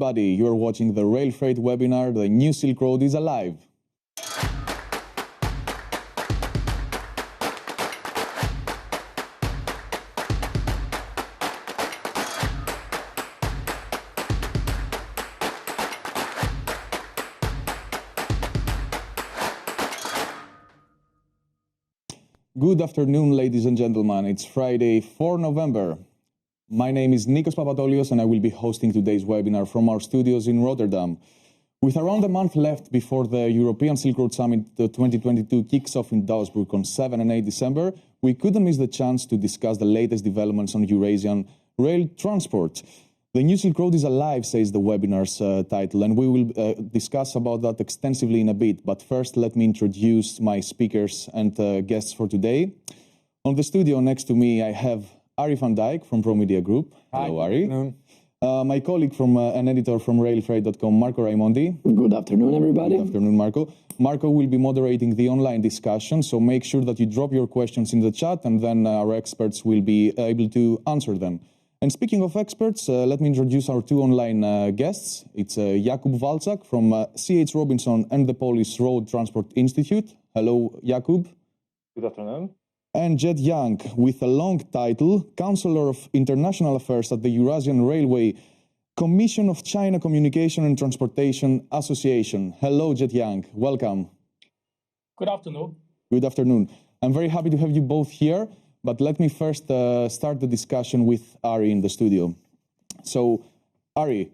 everybody. You're watching the RailFreight webinar, The New Silk Road is Alive. Good afternoon, ladies and gentlemen. It's Friday, 4 November. My name is Nikos Papadolios, and I will be hosting today's webinar from our studios in Rotterdam. With around a month left before the European Silk Road Summit 2022 kicks off in Duisburg on 7 and 8 December, we couldn't miss the chance to discuss the latest developments on Eurasian rail transport. The New Silk Road is alive, says the webinar's title, and we will discuss about that extensively in a bit. But first, let me introduce my speakers and guests for today. On the studio next to me, I have Arie van Dijk from ProMedia Group. Hi. Hello, Arie. My colleague from an editor from RailFreight.com, Marco Raimondi. Good afternoon, everybody. Good afternoon, Marco. Marco will be moderating the online discussion, so make sure that you drop your questions in the chat, and then our experts will be able to answer them. And speaking of experts, let me introduce our two online guests. It's Jakub Walczak from C.H. Robinson and the Polish Road Transport Institute. Hello, Jakub. Good afternoon. And Jed Young, with a long title, Counselor of International Affairs at the Eurasian Railway Commission of China Communication and Transportation Association. Hello, Jed Young. Welcome. Good afternoon. Good afternoon. I'm very happy to have you both here, but let me first start the discussion with Arie in the studio. So, Arie,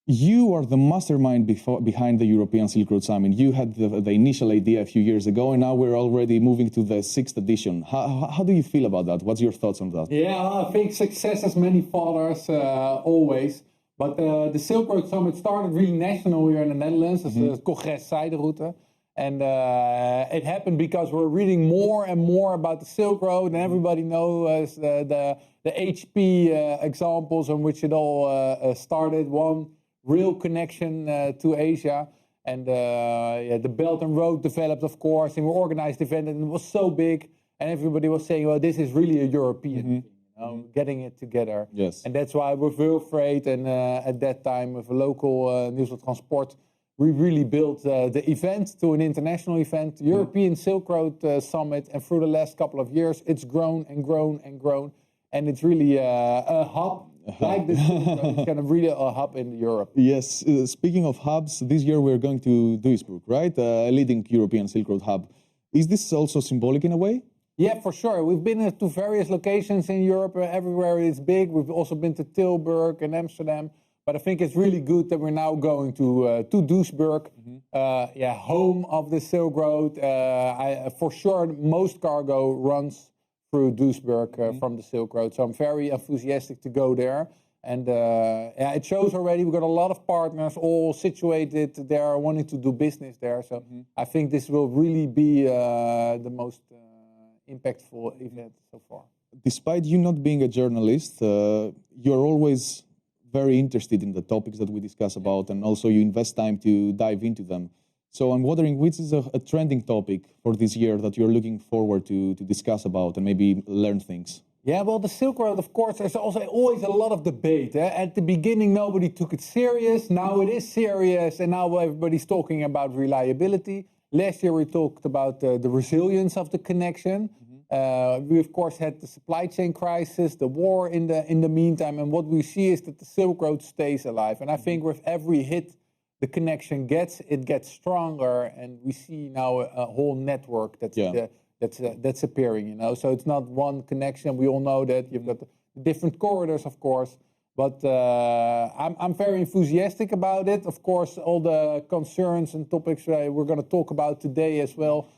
you are the mastermind behind the European Silk Road Summit. You had the initial idea a few years ago, and now we're already moving to the 6th edition. How do you feel about that? What's your thoughts on that? Yeah, I think success has many fathers, always. But the Silk Road Summit started really national here in the Netherlands. It's the Congres Zijderoute. And it happened because we're reading more and more about the Silk Road, and everybody knows the HP examples on which it all started. One real connection to Asia, and the Belt and Road developed, of course, and we organized the event, and it was so big, and everybody was saying, well, this is really a European thing, you know, getting it together. Yes. And that's why with RailFreight and at that time with a local Nieuwsblad Transport, we really built the event to an international event, European Silk Road Summit, and through the last couple of years, it's grown and grown and grown, and it's really a hub. Like this, it's kind of really a hub in Europe. Yes. Speaking of hubs, this year we're going to Duisburg, right? A leading European Silk Road hub. Is this also symbolic in a way? Yeah, for sure. We've been to various locations in Europe. Everywhere it's big. We've also been to Tilburg and Amsterdam. But I think it's really good that we're now going to Duisburg, home of the Silk Road. For sure, most cargo runs through Duisburg from the Silk Road. So I'm very enthusiastic to go there. And it shows already we've got a lot of partners all situated there, wanting to do business there. So I think this will really be the most impactful event so far. Despite you not being a journalist, you're always very interested in the topics that we discuss about, and also you invest time to dive into them. So I'm wondering, which is a trending topic for this year that you're looking forward to discuss about and maybe learn things? Yeah, well, the Silk Road, of course, there's also always a lot of debate. At the beginning, nobody took it serious. Now it is serious, and now everybody's talking about reliability. Last year, we talked about the resilience of the connection. We, of course, had the supply chain crisis, the war in the meantime, and what we see is that the Silk Road stays alive. And I think with every hit the connection gets stronger, and we see now a whole network that's appearing. You know, so it's not one connection. We all know that you've got the different corridors, of course. But I'm very enthusiastic about it. Of course, all the concerns and topics we're going to talk about today as well.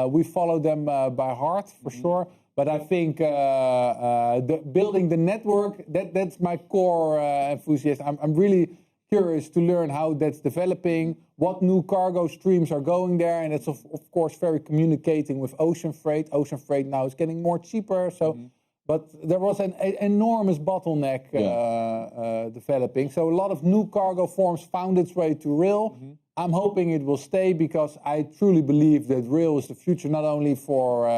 We follow them by heart, for sure. But I think building the network, that's my core enthusiasm. I'm really curious to learn how that's developing, what new cargo streams are going there, and it's of course very communicating with ocean freight. Ocean freight now is getting more cheaper, so but there was an enormous bottleneck developing. So a lot of new cargo forms found its way to rail. I'm hoping it will stay because I truly believe that rail is the future, not only for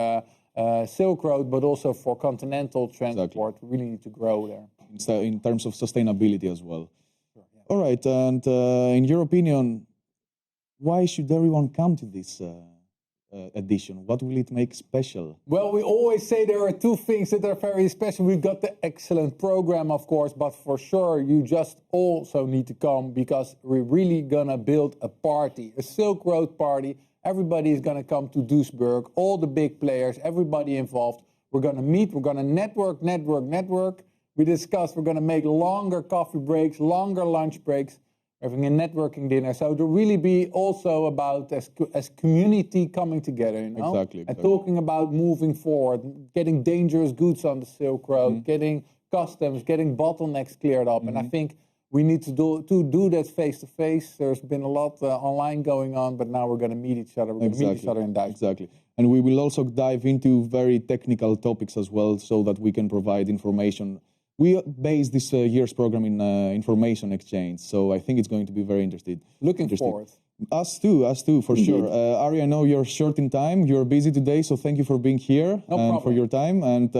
Silk Road, but also for continental transport. We really need to grow there. So in terms of sustainability as well. All right, and in your opinion, why should everyone come to this edition? What will it make special? Well, we always say there are two things that are very special. We've got the excellent program, of course, but for sure you just also need to come because we're really gonna build a party, a Silk Road party. Everybody is gonna come to Duisburg, all the big players, everybody involved. We're gonna meet, we're gonna network. We discussed we're gonna make longer coffee breaks, longer lunch breaks, having a networking dinner. So to really be also about as community coming together, you know? Exactly. And talking about moving forward, getting dangerous goods on the Silk Road, getting customs, getting bottlenecks cleared up. And I think we need to do that face to face. There's been a lot online going on, but now we're going to meet each other. We're going to meet each other in Duisburg. Exactly. And we will also dive into very technical topics as well so that we can provide information. We base this year's program in information exchange, so I think it's going to be very interesting. Looking forward. Us too, for sure. Ari, I know you're short in time. You're busy today, so thank you for being here and for your time. And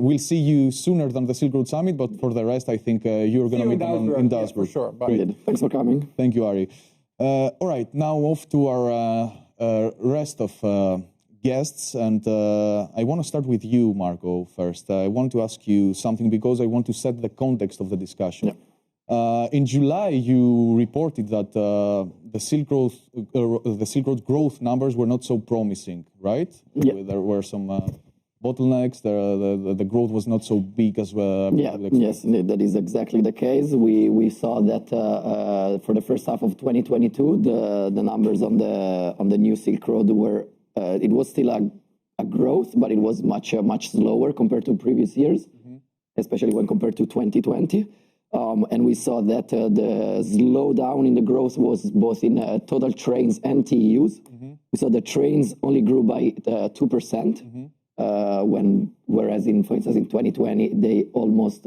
we'll see you sooner than the Silk Road Summit, but for the rest, I think you're going to meet in Duisburg. Yeah, for sure. Bye. Thanks for coming. Thank you, Ari. All right, now off to our rest of guests, and I want to start with you, Marco, first. I want to ask you something because I want to set the context of the discussion. Yeah. In July, you reported that the Silk Road growth numbers were not so promising, right? Yeah. There were some bottlenecks. The growth was not so big as well. Yes, that is exactly the case. We saw that for the first half of 2022, the numbers on the new Silk Road were. It was still a growth, but it was much slower compared to previous years, especially when compared to 2020. And we saw that the slowdown in the growth was both in total trains and TEUs. We saw the trains only grew by 2%, whereas for instance, in 2020 they almost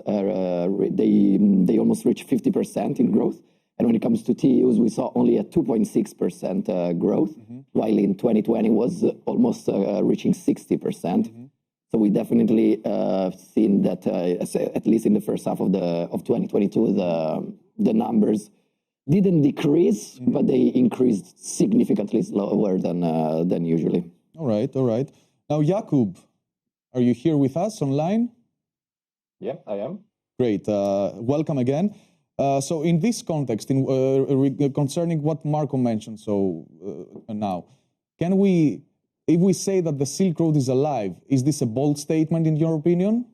reached 50% in growth. And when it comes to TEUs, we saw only a 2.6% growth, while in 2020 was almost reaching 60%. So we definitely seen that, at least in the first half of 2022, the numbers didn't decrease, but they increased significantly slower than usually. All right. Now, Jakub, are you here with us online? Yeah, I am. Great. Welcome again. So in this context, concerning what Marco mentioned now, if we say that the Silk Road is alive, is this a bold statement in your opinion?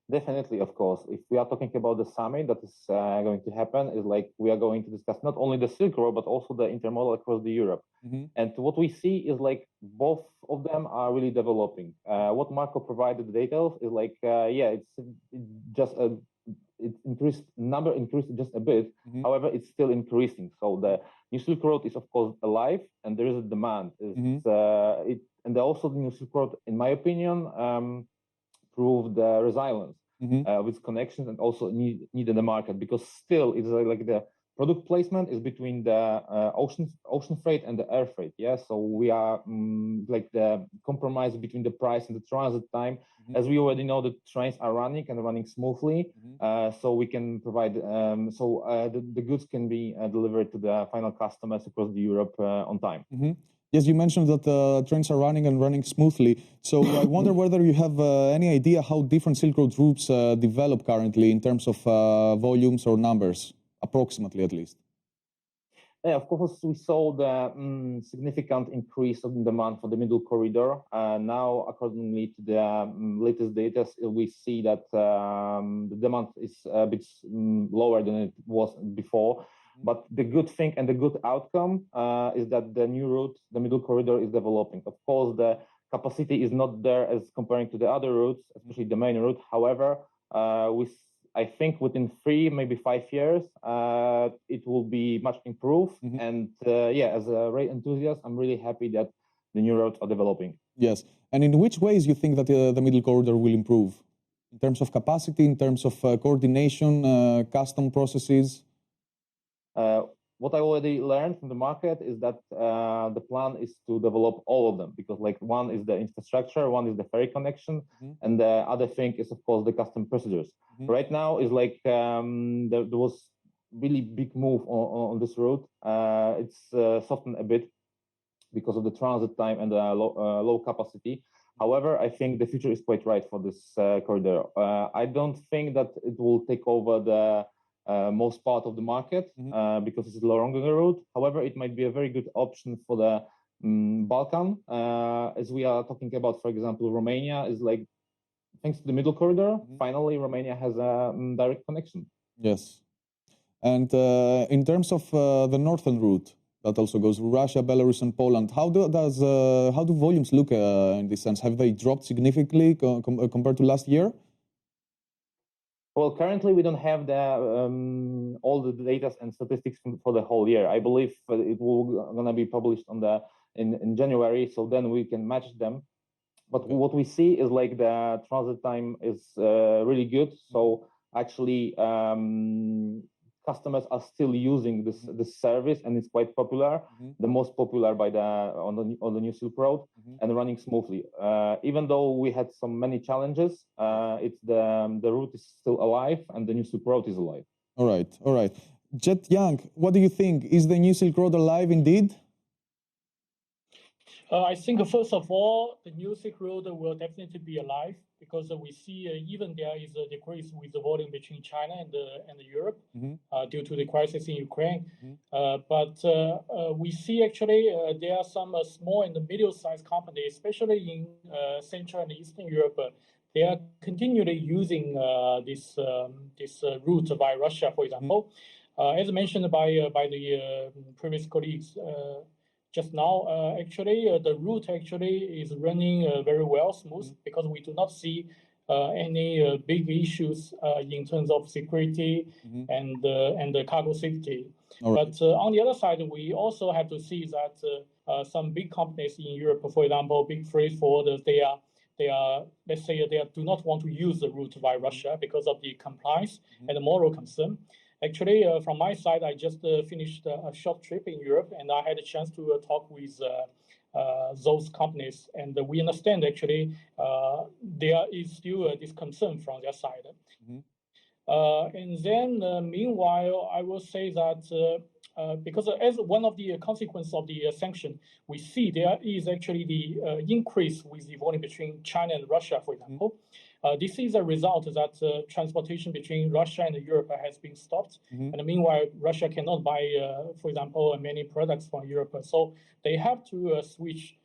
Definitely, of course. If we are talking about the summit that is going to happen, is like we are going to discuss not only the Silk Road, but also the intermodal across the Europe. And what we see is like both of them are really developing. What Marco provided the details is like, it's just it increased just a bit. However, it's still increasing. So the new Silk Road is of course alive, and there is a demand. And also the new Silk Road, in my opinion, proved resilience with connections and also need in the market, because still it's like the product placement is between the ocean freight and the air freight. Yeah, so we are like the compromise between the price and the transit time. As we already know, the trains are running smoothly, so we can provide the goods can be delivered to the final customers across the Europe on time. Yes, you mentioned that trains are running smoothly. So I wonder whether you have any idea how different Silk Road routes develop currently in terms of volumes or numbers, approximately at least. Yeah, of course, we saw the significant increase of demand for the middle corridor. Now, accordingly to the latest data, we see that the demand is a bit lower than it was before. But the good thing and the good outcome is that the new route, the middle corridor, is developing. Of course, the capacity is not there as comparing to the other routes, especially the main route. However, I think within 3, maybe 5 years, it will be much improved. And as a rail enthusiast, I'm really happy that the new routes are developing. Yes. And in which ways you think that the middle corridor will improve? In terms of capacity, in terms of coordination, custom processes? What I already learned from the market is that the plan is to develop all of them, because like one is the infrastructure, one is the ferry connection, and the other thing is of course the custom procedures. Right now is like there was really big move on this route. It's softened a bit because of the transit time and the low capacity. However, I think the future is quite right for this corridor. I don't think that it will take over the most part of the market because it's a longer route. However, it might be a very good option for the Balkan, as we are talking about, for example, Romania is like, thanks to the middle corridor, finally Romania has a direct connection. Yes. And in terms of the northern route, that also goes Russia, Belarus, and Poland. How do volumes look in this sense? Have they dropped significantly compared to last year? Well, currently we don't have the all the data and statistics for the whole year. I believe it will gonna be published on in January, so then we can match them. But what we see is like the transit time is really good. So actually, customers are still using this service, and it's quite popular. The most popular by on the new Silk Road, and running smoothly. Even though we had many challenges, it's the route is still alive, and the new Silk Road is alive. All right, all right. Jet Young, what do you think? Is the new Silk Road alive indeed? I think first of all, the new Silk Road will definitely be alive because we see even there is a decrease with the volume between China and Europe due to the crisis in Ukraine. But we see actually there are some small and medium-sized companies, especially in Central and Eastern Europe. They are continually using this route by Russia, for example. As mentioned by the previous colleagues. Just now, actually, the route actually is running very well, smooth, because we do not see any big issues in terms of security and the cargo safety. Right. But on the other side, we also have to see that some big companies in Europe, for example, big freight forwarders, they are let's say they do not want to use the route by Russia because of the compliance and the moral concern. Actually, from my side, I just finished a short trip in Europe, and I had a chance to talk with those companies, and we understand actually there is still this concern from their side. And then, meanwhile, I will say that because as one of the consequences of the sanction, we see there is actually the increase with the volume between China and Russia, for example. This is a result that transportation between Russia and Europe has been stopped. And meanwhile, Russia cannot buy, for example, many products from Europe. So they have to switch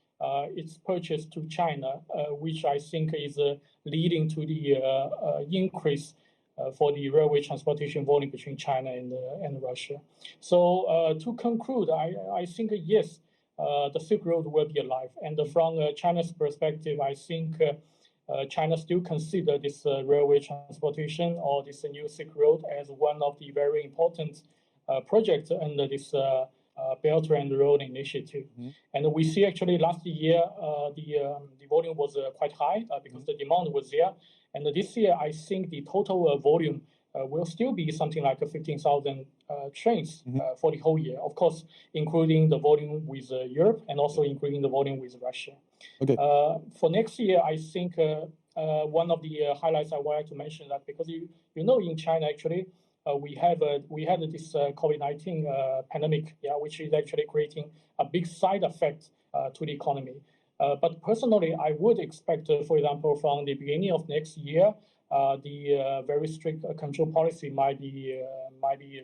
its purchase to China, which I think is leading to the increase for the railway transportation volume between China and Russia. So to conclude, I think, yes, the Silk Road will be alive. And from China's perspective, I think China still consider this railway transportation or this new Silk Road as one of the very important projects under this Belt and Road Initiative. And we see actually last year the volume was quite high because the demand was there. And this year, I think the total volume will still be something like 15,000 trains for the whole year. Of course, including the volume with Europe and also including the volume with Russia. Okay. For next year, I think one of the highlights I wanted to mention that because you know in China actually we had this COVID-19 pandemic, which is actually creating a big side effect to the economy. But personally, I would expect, for example, from the beginning of next year, the very strict control policy might be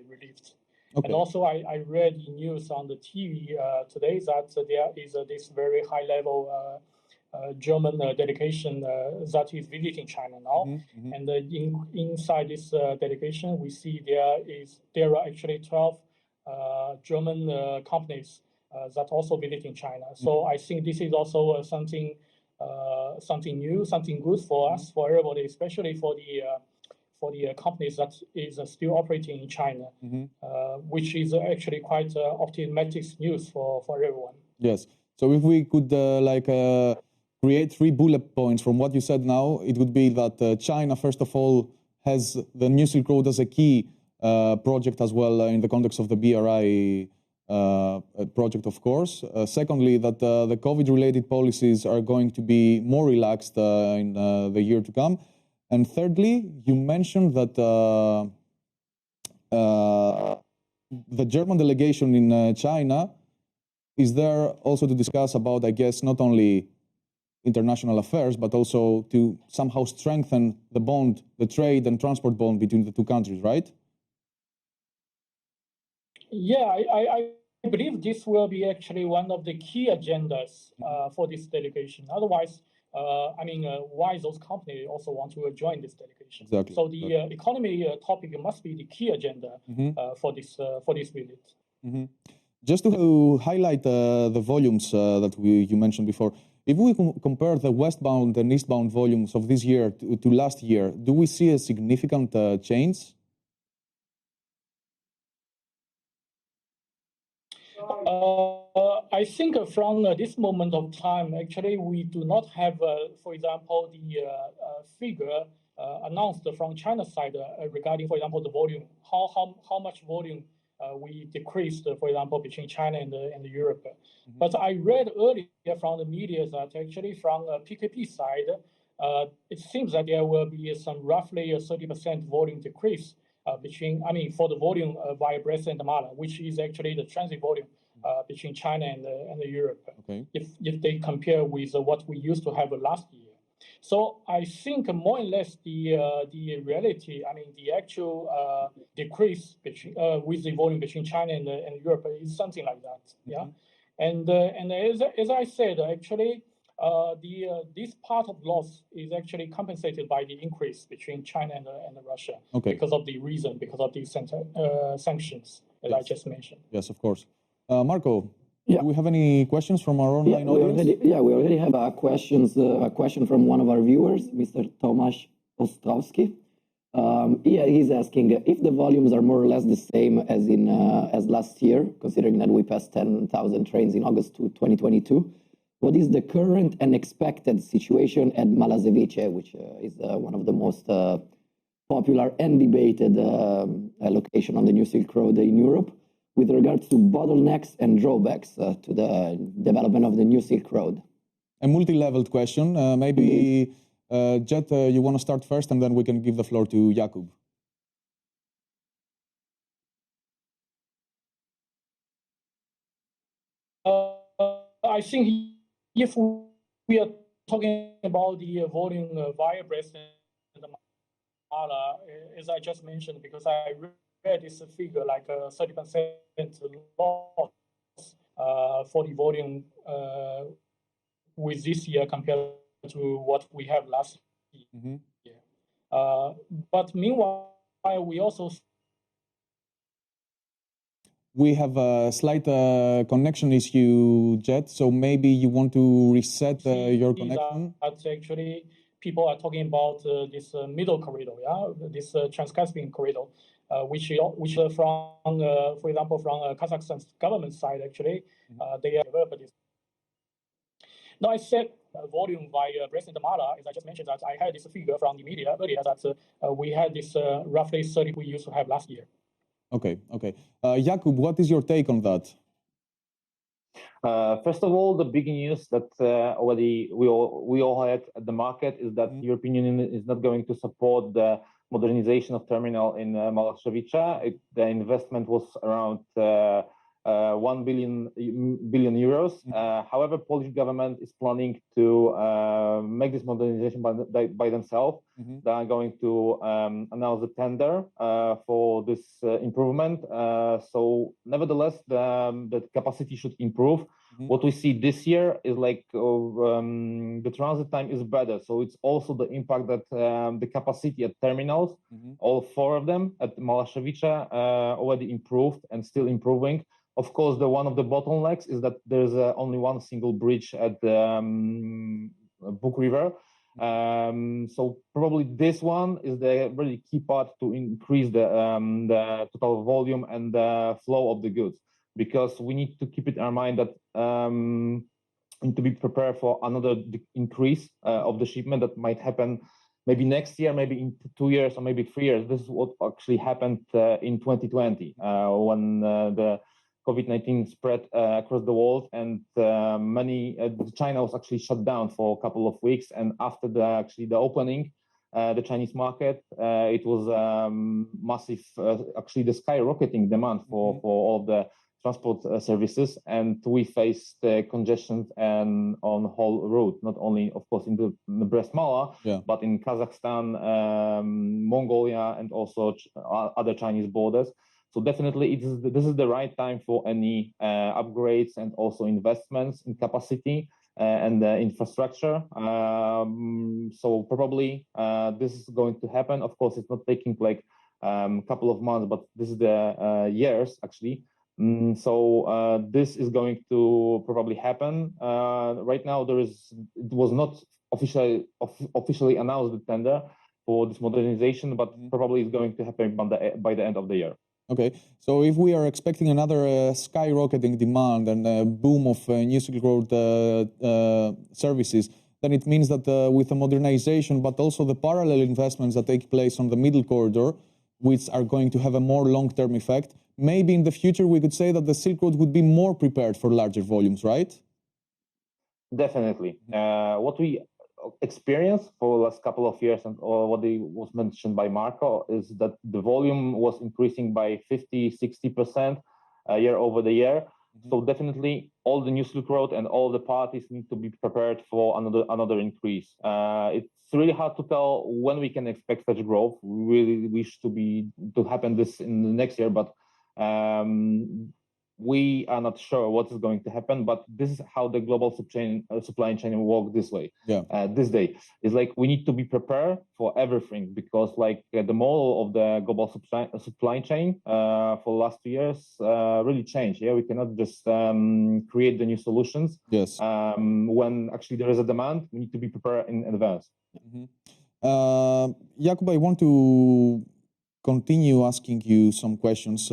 relieved. Okay. And also, I read in news on the TV today that there is this very high-level German delegation that is visiting China now. And inside this delegation, we see there are actually 12 German companies that also visiting China. So I think this is also something new, something good for us, for everybody, especially for the companies that is still operating in China, which is actually quite optimistic news for everyone. Yes. So if we could create 3 bullet points from what you said now, it would be that China, first of all, has the new Silk Road as a key project as well in the context of the BRI project, of course. Secondly, that the COVID-related policies are going to be more relaxed in the year to come. And thirdly, you mentioned that the German delegation in China is there also to discuss about, I guess, not only international affairs, but also to somehow strengthen the bond, the trade and transport bond between the two countries, right? Yeah, I believe this will be actually one of the key agendas for this delegation. Otherwise, why those companies also want to join this delegation? Exactly. So the economy topic must be the key agenda for this visit. Just to highlight the volumes that you mentioned before, if we compare the westbound and eastbound volumes of this year to last year, do we see a significant change? I think from this moment of time, actually, we do not have, for example, the figure announced from China's side regarding, for example, the volume, how much volume we decreased, for example, between China and Europe. But I read earlier from the media that actually from PKP side, it seems that there will be some roughly a 30% volume decrease for the volume via Brest and Mala, which is actually the transit volume between China and Europe. Okay. If they compare with what we used to have last year. So I think more or less the reality, the actual decrease between with the volume between China and Europe is something like that. Yeah, and as I said, actually, this part of loss is actually compensated by the increase between China and Russia because of these sanctions that I just mentioned. Yes, of course. Marco, do we have any questions from our online audience? We already have a question from one of our viewers, Mr. Tomasz Ostrowski. He's asking if the volumes are more or less the same as last year, considering that we passed 10,000 trains in August 2022. What is the current and expected situation at Malasevice, which is one of the most popular and debated location on the New Silk Road in Europe, with regards to bottlenecks and drawbacks to the development of the New Silk Road? A multi-leveled question. Maybe, Jet, you want to start first, and then we can give the floor to Jakub. I think if we are talking about the volume via Brest and Mala, as I just mentioned, because I read this figure like 30% loss for the volume with this year compared to what we have last year. But meanwhile, we have a slight connection issue, Jet, so maybe you want to reset your connection? Actually, people are talking about this middle corridor, this Trans-Caspian corridor, which from, for example, from Kazakhstan's government side, actually, they have developed this. Now, I said volume via Brest and Mala, as I just mentioned, that I had this figure from the media earlier that we had this roughly 30 we used to have last year. Okay. Jakub, what is your take on that? First of all, the big news that already we all had at the market is that the European Union is not going to support the modernization of terminal in Malasevice. The investment was around 1 billion euros. However, Polish government is planning to make this modernization by themselves. They are going to announce the tender for this improvement. So nevertheless, the capacity should improve. What we see this year is like the transit time is better. So it's also the impact that the capacity at terminals, all 4 of them at Malasevice, already improved and still improving. Of course, one of the bottlenecks is that there's only one single bridge at the Bug River. So probably this one is the really key part to increase the total volume and the flow of the goods, because we need to keep it in our mind that we need to be prepared for another increase of the shipment that might happen maybe next year, maybe in 2 years, or maybe 3 years. This is what actually happened in 2020 when the COVID-19 spread across the world, and China was actually shut down for a couple of weeks. And after the opening, the Chinese market. It was massive, actually the skyrocketing demand for all of the transport services, and we faced congestion and on whole route, not only of course in the Brest-Mala, but in Kazakhstan, Mongolia, and also other Chinese borders. So definitely this is the right time for any upgrades and also investments in capacity and infrastructure. So probably this is going to happen. Of course, it's not taking like a couple of months, but this is the years actually. So this is going to probably happen. Right now, it was not officially announced the tender for this modernization, but probably it's going to happen by the end of the year. Okay, so if we are expecting another skyrocketing demand and a boom of new Silk Road services, then it means that with the modernization, but also the parallel investments that take place on the middle corridor, which are going to have a more long-term effect, maybe in the future we could say that the Silk Road would be more prepared for larger volumes, right? Definitely. What we experienced for the last couple of years, and what was mentioned by Marco, is that the volume was increasing by 50-60% year over the year. So definitely all the new Silk Road and all the parties need to be prepared for another increase. It's really hard to tell when we can expect such growth. We really wish to happen this in the next year, but we are not sure what is going to happen. But this is how the global supply chain works this way. This day is like we need to be prepared for everything, because like the model of the global supply chain for the last 2 years really changed. We cannot just create the new solutions. When actually there is a demand, we need to be prepared in advance. Jakub, I want to continue asking you some questions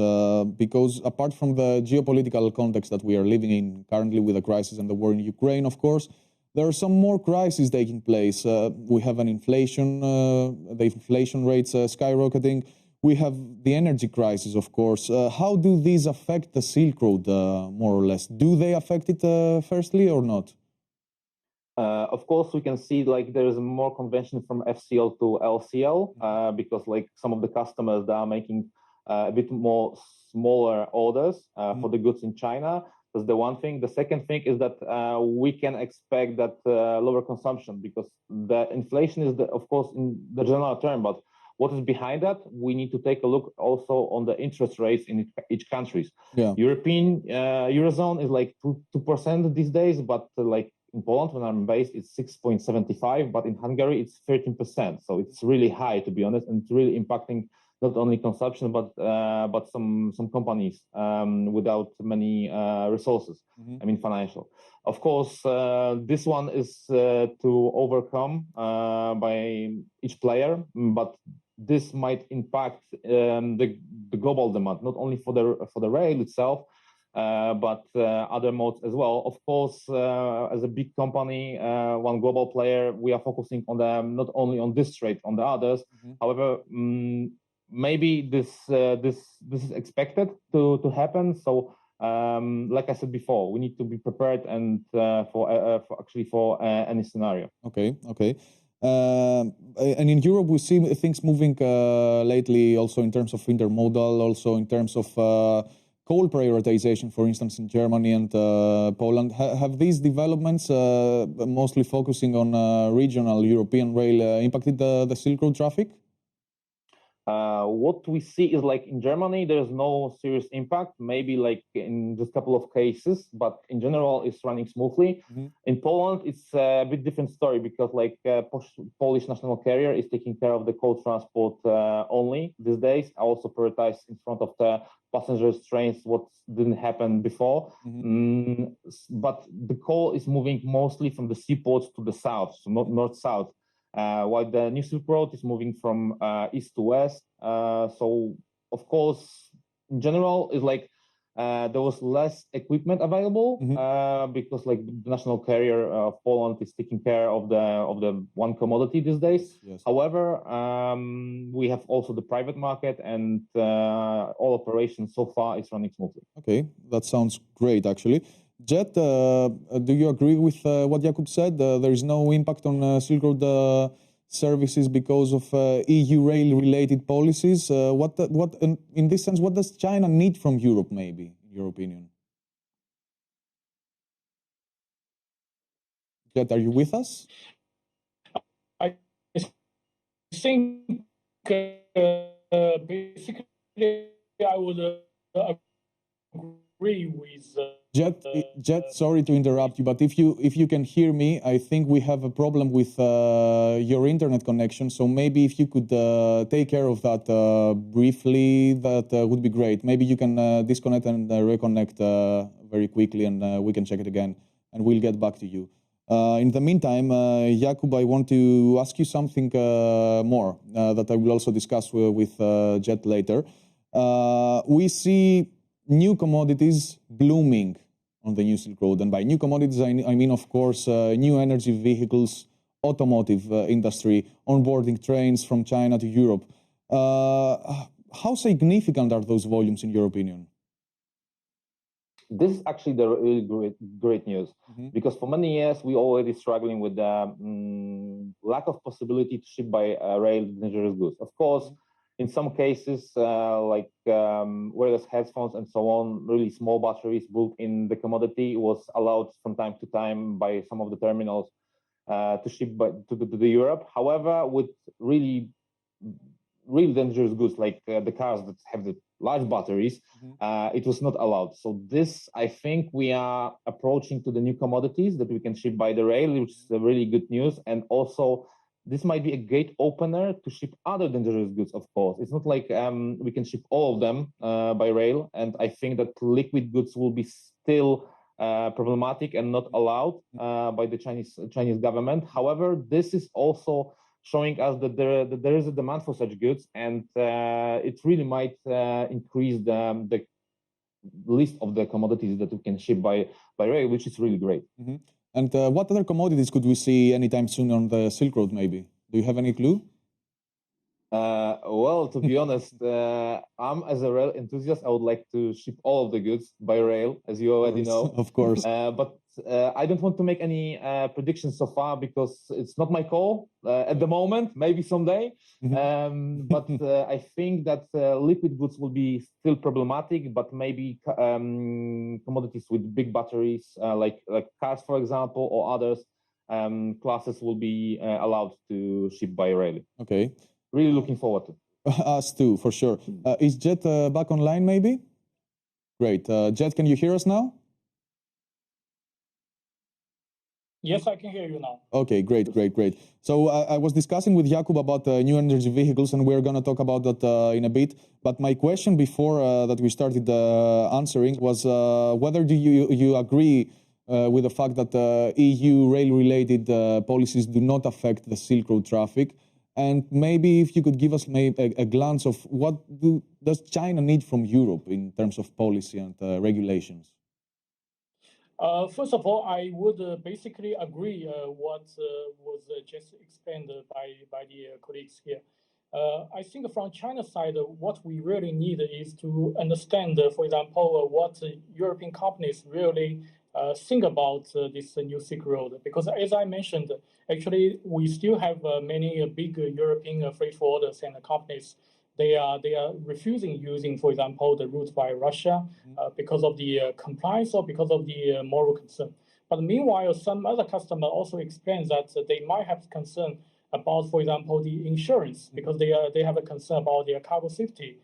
because apart from the geopolitical context that we are living in currently with the crisis and the war in Ukraine, of course, there are some more crises taking place. We have an inflation, the inflation rates skyrocketing. We have the energy crisis, of course. How do these affect the Silk Road, more or less? Do they affect it firstly or not? Of course, we can see like there is more convention from FCL to LCL because like some of the customers that are making a bit more smaller orders for the goods in China. That's the one thing. The second thing is that we can expect that lower consumption, because the inflation is, of course, in the general term, but what is behind that? We need to take a look also on the interest rates in each countries. European Eurozone is like 2% these days, but like in Poland, when I'm based, it's 6.75, but in Hungary, it's 13%. So it's really high, to be honest, and it's really impacting not only consumption, but some companies without many resources, I mean, financial. Of course, this one is to overcome by each player, but this might impact the global demand, not only for the rail itself, but other modes as well. Of course, as a big company, one global player, we are focusing on them not only on this trade, on the others. However, maybe this is expected to happen. So, like I said before, we need to be prepared and for any scenario. Okay. And in Europe, we see things moving lately, also in terms of intermodal, also in terms of coal prioritization, for instance, in Germany and Poland. Have these developments, mostly focusing on regional European rail, impacted the Silk Road traffic? What we see is like in Germany, there's no serious impact, maybe like in just a couple of cases, but in general, it's running smoothly. In Poland, it's a bit different story because like Polish national carrier is taking care of the coal transport only these days. I also prioritize in front of the passengers trains, what didn't happen before. But the coal is moving mostly from the seaports to the south, so not north-south. While the new Silk Road is moving from east to west. So, of course, in general, it's like there was less equipment available because like the national carrier of Poland is taking care of the one commodity these days. However, we have also the private market, and all operations so far is running smoothly. Okay, that sounds great, actually. Jet, do you agree with what Jakub said? There is no impact on Silk Road services because of EU rail-related policies. In this sense, what does China need from Europe, maybe, in your opinion? Jet, are you with us? I think basically I would agree with. Jet, sorry to interrupt you, but if you can hear me, I think we have a problem with your internet connection. So maybe if you could take care of that briefly, that would be great. Maybe you can disconnect and reconnect very quickly, and we can check it again, and we'll get back to you. In the meantime, Jakub, I want to ask you something more that I will also discuss with Jet later. We see new commodities blooming on the new Silk Road. And by new commodities, I mean, of course, new energy vehicles, automotive industry, onboarding trains from China to Europe. How significant are those volumes in your opinion? This is actually the really great news, because for many years we already struggling with the lack of possibility to ship by rail dangerous goods. Of course, in some cases, like wireless headphones and so on, really small batteries built in the commodity was allowed from time to time by some of the terminals to ship to the Europe. However, with really dangerous goods like the cars that have the large batteries, it was not allowed. So this, I think, we are approaching to the new commodities that we can ship by the rail, which is a really good news. And also, this might be a gate opener to ship other dangerous goods, of course. It's not like we can ship all of them by rail. And I think that liquid goods will be still problematic and not allowed by the Chinese government. However, this is also showing us that there is a demand for such goods, and it really might increase the list of the commodities that we can ship by rail, which is really great. And what other commodities could we see anytime soon on the Silk Road, maybe? Do you have any clue? Well, to be honest, I'm as a rail enthusiast, I would like to ship all of the goods by rail, as you already know. Of course. But I don't want to make any predictions so far because it's not my call at the moment, maybe someday. But I think that liquid goods will be still problematic, but maybe commodities with big batteries, like cars, for example, or others, classes will be allowed to ship by rail. Okay. Really looking forward to it. Us too, for sure. Is Jet back online, maybe? Great. Jet, can you hear us now? Yes, I can hear you now. Okay, great. So I was discussing with Jakub about new energy vehicles, and we're going to talk about that in a bit. But my question before that we started answering was whether do you agree with the fact that EU rail-related policies do not affect the Silk Road traffic? And maybe if you could give us a glance of what does China need from Europe in terms of policy and regulations? First of all, I would basically agree what was just explained by the colleagues here. I think from China's side, what we really need is to understand, for example, what European companies really think about this new Silk Road. Because as I mentioned, actually, we still have many big European freight forwarders and companies. They are refusing using, for example, the route by Russia because of the compliance or because of the moral concern. But meanwhile, some other customer also explains that they might have concern about, for example, the insurance, because they have a concern about their cargo safety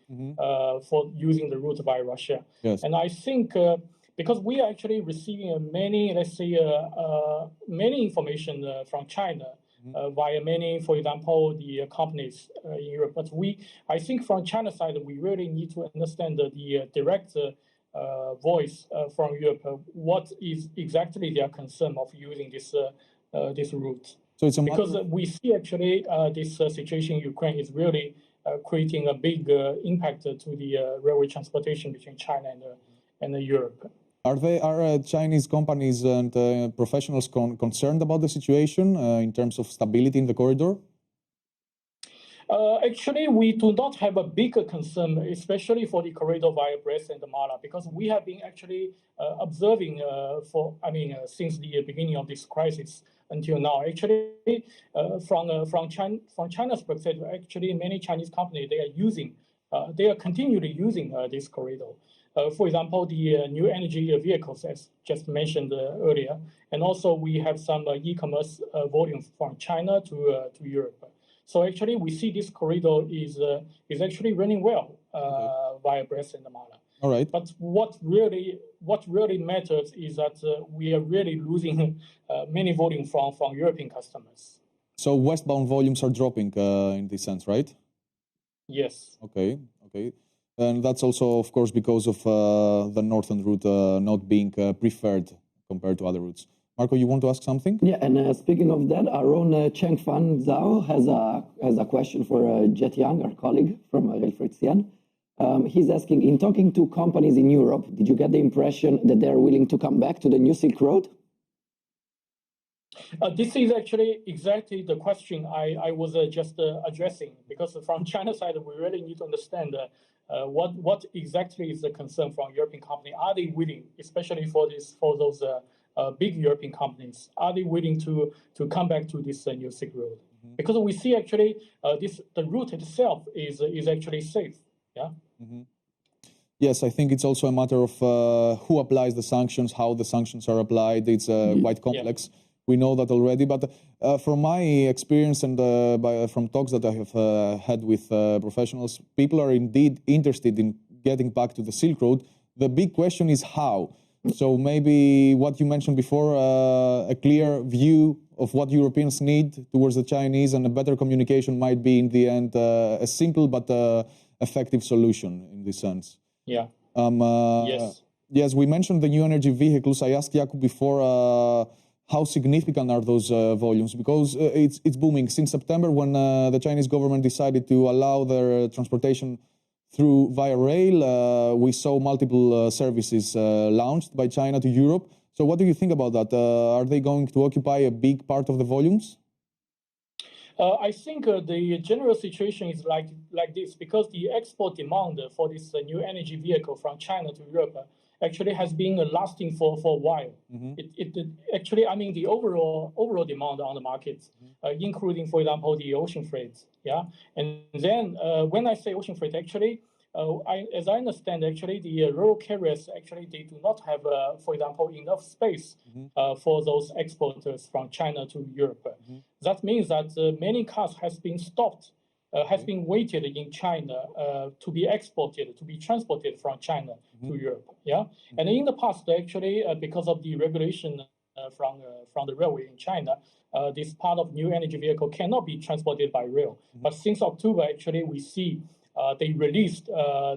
for using the route by Russia. Yes. And I think because we are actually receiving many, let's say, many information from China via many, for example, the companies in Europe. But I think from China's side, we really need to understand the direct voice from Europe. What is exactly their concern of using this route? So it's because we see actually this situation in Ukraine is really creating a big impact to the railway transportation between China and Europe. Are Chinese companies and professionals concerned about the situation in terms of stability in the corridor? Actually, we do not have a bigger concern, especially for the corridor via Brest and the Mala, because we have been actually observing since the beginning of this crisis until now. Actually, from China's perspective, actually many Chinese companies they are continually using this corridor. For example, the new energy vehicles, as just mentioned earlier, and also we have some e-commerce volume from China to Europe. So actually, we see this corridor is actually running well via Brest and the Mala. All right. But what really matters is that we are really losing many volume from European customers. So westbound volumes are dropping in this sense, right? Yes. Okay. And that's also, of course, because of the northern route not being preferred compared to other routes. Marco, you want to ask something? Yeah, and speaking of that, our own Cheng Fan Zhao has a question for Jet Yang, our colleague from RailFreight. He's asking, in talking to companies in Europe, did you get the impression that they're willing to come back to the new Silk Road? This is actually exactly the question I was just addressing, because from China's side, we really need to understand what exactly is the concern from European company. Are they willing, especially for those big European companies, are they willing to come back to this new Silk Road? Mm-hmm. Because we see actually the route itself is actually safe. Yeah. Mm-hmm. Yes, I think it's also a matter of who applies the sanctions, how the sanctions are applied. It's quite complex. Yeah. We know that already, but from my experience and from talks that I have had with professionals, people are indeed interested in getting back to the Silk Road. The big question is how. So maybe what you mentioned before, a clear view of what Europeans need towards the Chinese, and a better communication might be in the end a simple but effective solution in this sense. Yeah. Yes. Yes, we mentioned the new energy vehicles. I asked Jakub before how significant are those volumes, because it's booming. Since September, when the Chinese government decided to allow their transportation via rail, we saw multiple services launched by China to Europe. So what do you think about that? Are they going to occupy a big part of the volumes? I think the general situation is like this, because the export demand for this new energy vehicle from China to Europe actually has been lasting for a while. Mm-hmm. It actually, I mean, the overall demand on the market, including, for example, the ocean freight. Yeah, and then when I say ocean freight, actually, as I understand, actually, the rural carriers actually they do not have, for example, enough space for those exporters from China to Europe. Mm-hmm. That means that many cars has been stopped. Has been waited in China to be exported, to be transported from China to Europe. Yeah, and in the past, actually, because of the regulation from the railway in China, this part of new energy vehicle cannot be transported by rail. But since October, actually, we see they released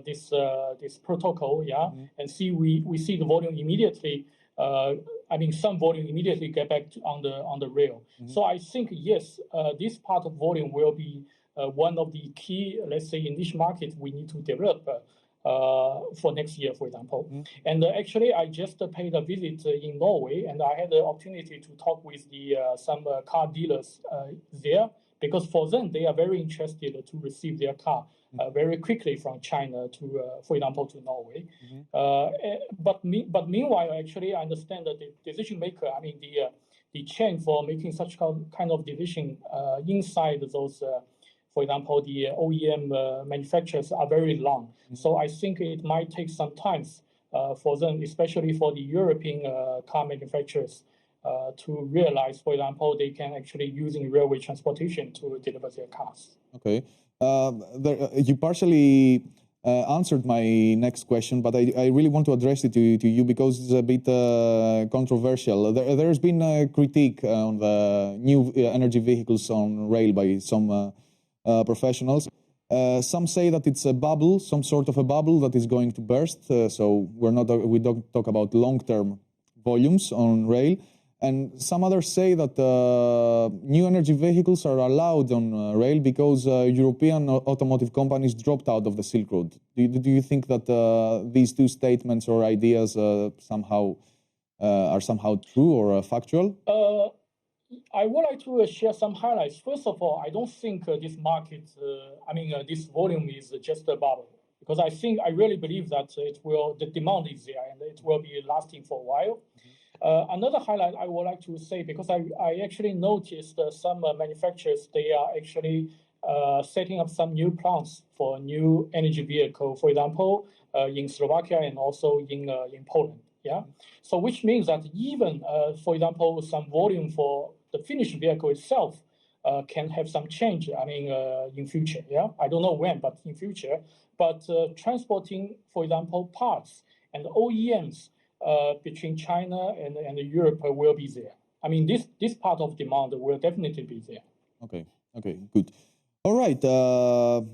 this protocol. Yeah, and we see the volume immediately. Some volume immediately get back on the rail. So I think yes, this part of volume will be one of the key, let's say, in niche market we need to develop for next year, for example. And actually, I just paid a visit in Norway, and I had the opportunity to talk with some car dealers there, because for them, they are very interested to receive their car very quickly from China to, for example, to Norway. But meanwhile, actually, I understand that the decision maker, I mean, the chain for making such kind of decision inside those. For example, the OEM manufacturers are very long. So I think it might take some time for them, especially for the European car manufacturers, to realize, for example, they can actually using railway transportation to deliver their cars. Okay. You partially answered my next question, but I really want to address it to you because it's a bit controversial. There's been a critique on the new energy vehicles on rail by some professionals. Some say that it's a bubble, some sort of a bubble that is going to burst. So we don't talk about long-term volumes on rail. And some others say that new energy vehicles are allowed on rail because European automotive companies dropped out of the Silk Road. Do you think that these two statements or ideas are somehow true or factual? I would like to share some highlights. First of all, I don't think this market, this volume is just a bubble, because I really believe that the demand is there and it will be lasting for a while. Another highlight I would like to say, because I actually noticed some manufacturers, they are actually setting up some new plants for new energy vehicle, for example, in Slovakia and also in Poland. Yeah. So which means that even, for example, some volume for the finished vehicle itself can have some change, in future. Yeah. I don't know when, but in future. But transporting, for example, parts and OEMs between China and Europe will be there. This part of demand will definitely be there. Okay, good. All right,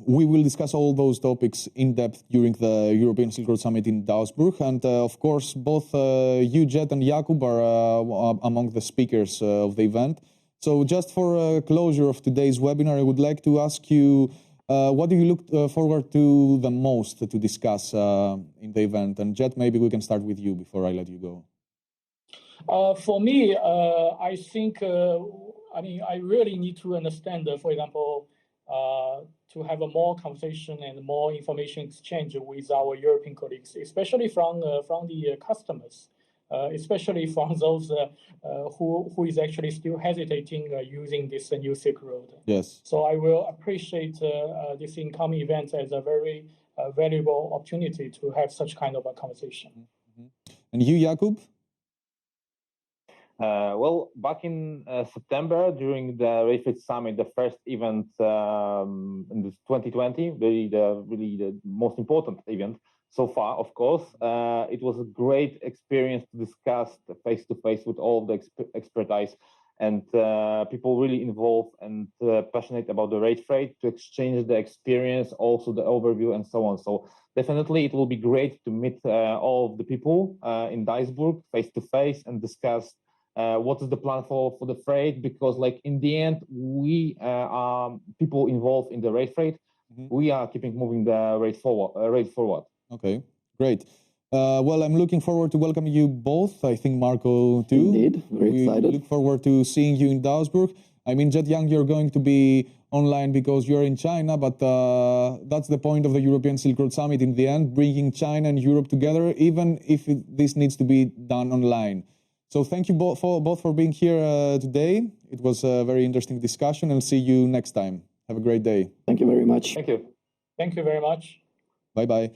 we will discuss all those topics in depth during the European Silk Road Summit in Duisburg. And of course, both you, Jet, and Jakub are among the speakers of the event. So just for closure of today's webinar, I would like to ask you, what do you look forward to the most to discuss in the event? And Jet, maybe we can start with you before I let you go. For me, I think, I really need to understand, for example, to have a more conversation and more information exchange with our European colleagues, especially from the customers, especially from those who is actually still hesitating using this new Silk Road. Yes. So I will appreciate this incoming event as a very valuable opportunity to have such kind of a conversation. Mm-hmm. And you, Jakub? Well, back in September, during the RailFreight Summit, the first event in 2020, really the most important event so far, of course, it was a great experience to discuss face-to-face with all the expertise and people really involved and passionate about the RailFreight, to exchange the experience, also the overview and so on. So definitely it will be great to meet all of the people in Duisburg face-to-face and discuss what is the plan for the freight, because like in the end, we are people involved in the RailFreight. Mm-hmm. We are keeping moving the race forward. Okay, great. Well, I'm looking forward to welcoming you both. I think Marco too. Indeed, very excited. Look forward to seeing you in Duisburg. I mean, Jet Yang, you're going to be online because you're in China, but that's the point of the European Silk Road Summit in the end, bringing China and Europe together, even if this needs to be done online. So thank you both for being here today. It was a very interesting discussion, and see you next time. Have a great day. Thank you very much. Thank you. Thank you very much. Bye-bye.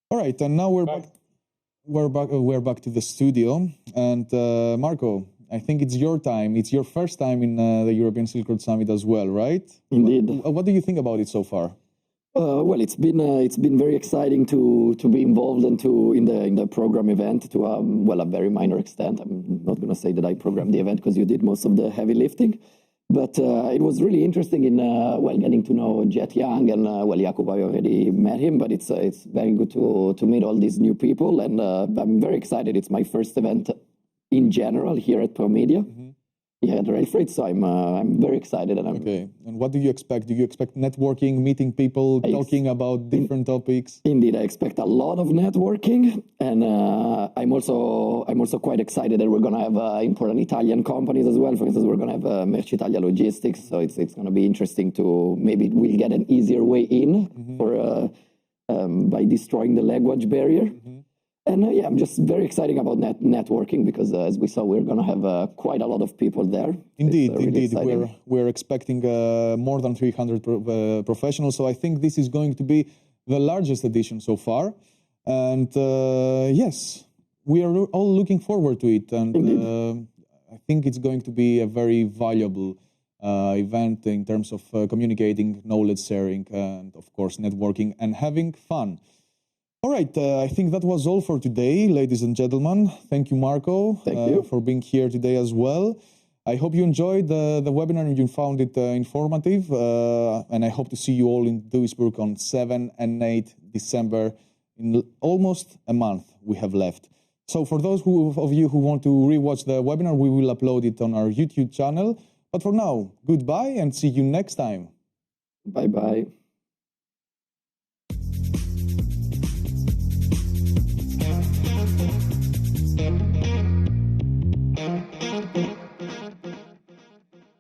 All right, and now we're back to the studio. And Marco, I think it's your time. It's your first time in the European Silk Road Summit as well, right? Indeed. What do you think about it so far? Well, it's been very exciting to be involved and in the program event to a very minor extent. I'm not going to say that I programmed the event because you did most of the heavy lifting, but it was really interesting in getting to know Jet Yang and Jakub. I already met him, but it's very good to meet all these new people, and I'm very excited. It's my first event in general here at ProMedia. Mm-hmm. Yeah, at RailFreight, so I'm very excited. And okay, and what do you expect? Do you expect networking, meeting people, talking about different topics? Indeed, I expect a lot of networking, and I'm also quite excited that we're going to have important Italian companies as well. For instance, we're going to have Merci Italia Logistics, so it's going to be interesting to maybe we'll get an easier way in for by destroying the language barrier. Mm-hmm. And I'm just very excited about networking because, as we saw, we're going to have quite a lot of people there. Indeed, really we're expecting more than 300 professionals. So I think this is going to be the largest edition so far. And yes, we are all looking forward to it. And I think it's going to be a very valuable event in terms of communicating, knowledge sharing, and of course, networking and having fun. All right, I think that was all for today, ladies and gentlemen. Thank you, Marco, for being here today as well. I hope you enjoyed the webinar and you found it informative. And I hope to see you all in Duisburg on 7 and 8 December, in almost a month we have left. So for those of you who want to rewatch the webinar, we will upload it on our YouTube channel. But for now, goodbye and see you next time. Bye-bye.